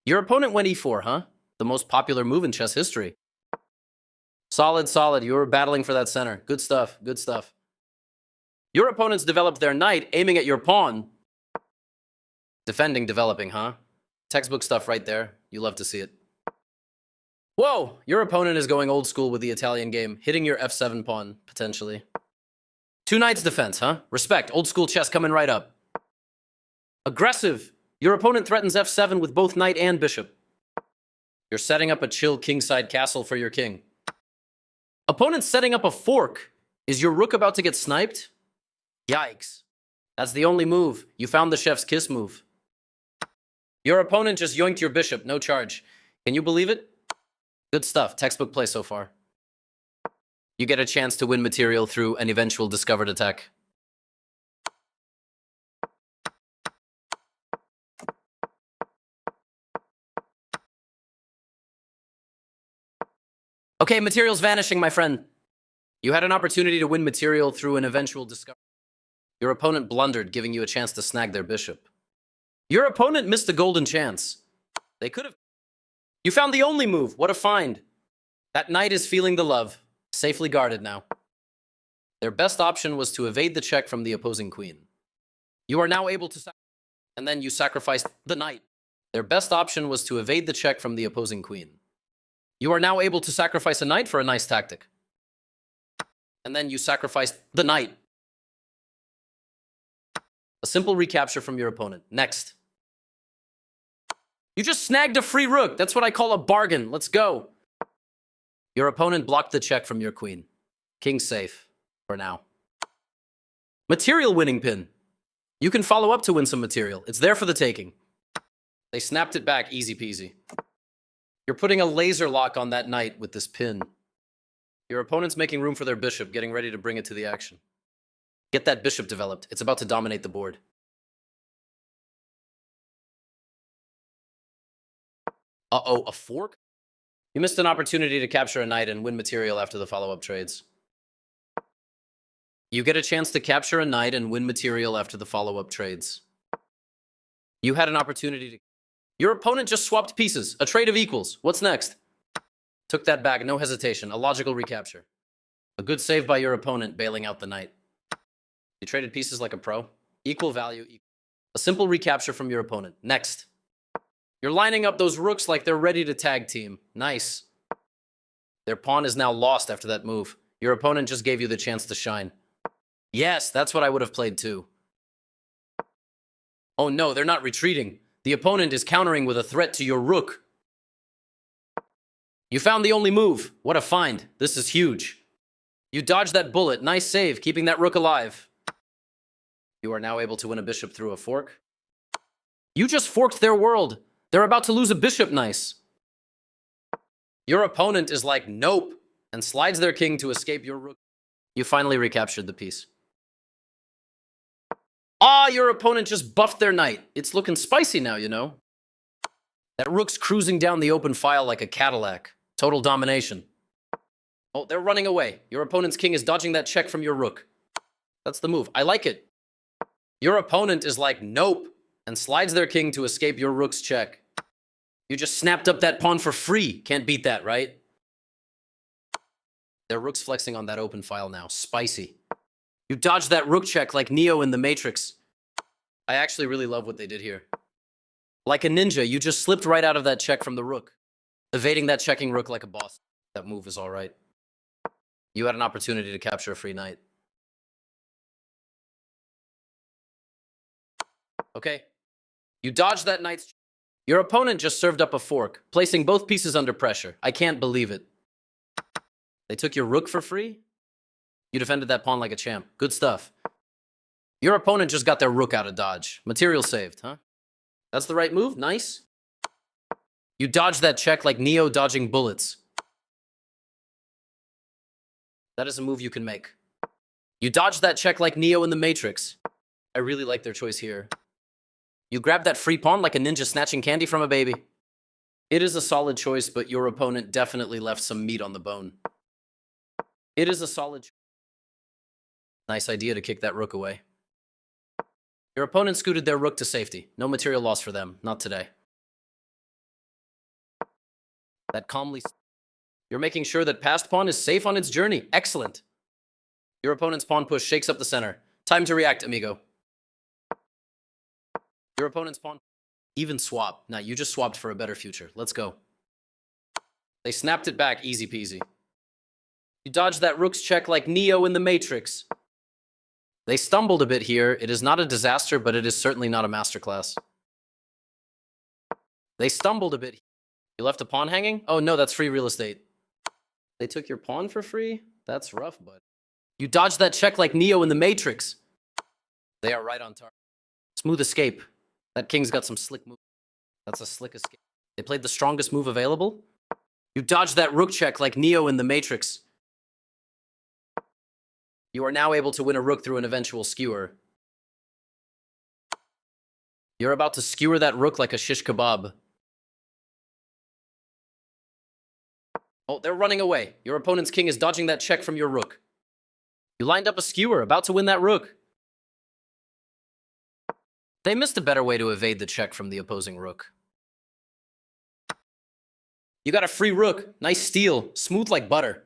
Your opponent went e4, huh? The most popular move in chess history. Solid, solid. You were battling for that center. Good stuff, good stuff. Your opponents developed their knight, aiming at your pawn. Defending, developing, huh? Textbook stuff right there. You love to see it. Whoa! Your opponent is going old school with the Italian game, hitting your f7 pawn, potentially. Two knights defense, huh? Respect. Old school chess coming right up. Aggressive. Your opponent threatens f7 with both knight and bishop. You're setting up a chill kingside castle for your king. Opponent's setting up a fork. Is your rook about to get sniped? Yikes. That's the only move. You found the chef's kiss move. Your opponent just yoinked your bishop, no charge. Can you believe it? Good stuff. Textbook play so far. You get a chance to win material through an eventual discovered attack. Okay, material's vanishing, my friend. You had an opportunity to win material through an eventual discovery. Your opponent blundered, giving you a chance to snag their bishop. Your opponent missed a golden chance. They could have. You found the only move. What a find. That knight is feeling the love. Safely guarded now. Their best option was to evade the check from the opposing queen. You are now able to and then you sacrificed the knight. Their best option was to evade the check from the opposing queen. You are now able to sacrifice a knight for a nice tactic. And then you sacrificed the knight. A simple recapture from your opponent. Next. You just snagged a free rook. That's what I call a bargain. Let's go. Your opponent blocked the check from your queen. King safe for now. Material winning pin. You can follow up to win some material. It's there for the taking. They snapped it back easy peasy. You're putting a laser lock on that knight with this pin. Your opponent's making room for their bishop, getting ready to bring it to the action. Get that bishop developed. It's about to dominate the board. Uh-oh, a fork? You missed an opportunity to capture a knight and win material after the follow-up trades. You get a chance to capture a knight and win material after the follow-up trades. You had an opportunity to... Your opponent just swapped pieces. A trade of equals. What's next? Took that back, no hesitation. A logical recapture. A good save by your opponent, bailing out the knight. You traded pieces like a pro. Equal value. A simple recapture from your opponent. Next. You're lining up those rooks like they're ready to tag team. Nice. Their pawn is now lost after that move. Your opponent just gave you the chance to shine. Yes, that's what I would have played too. Oh no, they're not retreating. The opponent is countering with a threat to your rook. You found the only move. What a find. This is huge. You dodged that bullet. Nice save, keeping that rook alive. You are now able to win a bishop through a fork. You just forked their world. They're about to lose a bishop. Nice. Your opponent is like, nope, and slides their king to escape your rook. You finally recaptured the piece. Ah, your opponent just buffed their knight. It's looking spicy now, you know. That rook's cruising down the open file like a Cadillac. Total domination. Oh, they're running away. Your opponent's king is dodging that check from your rook. That's the move. I like it. Your opponent is like, nope, and slides their king to escape your rook's check. You just snapped up that pawn for free. Can't beat that, right? Their rook's flexing on that open file now. Spicy. You dodged that rook check like Neo in The Matrix. I actually really love what they did here. Like a ninja, you just slipped right out of that check from the rook. Evading that checking rook like a boss. That move is all right. You had an opportunity to capture a free knight. Okay. You dodged that knight's... Your opponent just served up a fork, placing both pieces under pressure. I can't believe it. They took your rook for free? You defended that pawn like a champ. Good stuff. Your opponent just got their rook out of dodge. Material saved, huh? That's the right move. Nice. You dodged that check like Neo dodging bullets. That is a move you can make. You dodged that check like Neo in The Matrix. I really like their choice here. You grabbed that free pawn like a ninja snatching candy from a baby. It is a solid choice, but your opponent definitely left some meat on the bone. It is a solid choice. Nice idea to kick that rook away. Your opponent scooted their rook to safety. No material loss for them. Not today. That calmly... You're making sure that passed pawn is safe on its journey. Excellent. Your opponent's pawn push shakes up the center. Time to react, amigo. Your opponent's pawn... Even swap. Nah, you just swapped for a better future. Let's go. They snapped it back, easy peasy. You dodged that rook's check like Neo in the Matrix. They stumbled a bit here. It is not a disaster, but it is certainly not a masterclass. They stumbled a bit. You left a pawn hanging? Oh no, that's free real estate. They took your pawn for free? That's rough, bud. You dodged that check like Neo in the Matrix. They are right on target. Smooth escape. That king's got some slick moves. That's a slick escape. They played the strongest move available. You dodged that rook check like Neo in the Matrix. You are now able to win a rook through an eventual skewer. You're about to skewer that rook like a shish kebab. Oh, they're running away. Your opponent's king is dodging that check from your rook. You lined up a skewer, about to win that rook. They missed a better way to evade the check from the opposing rook. You got a free rook. Nice steal. Smooth like butter.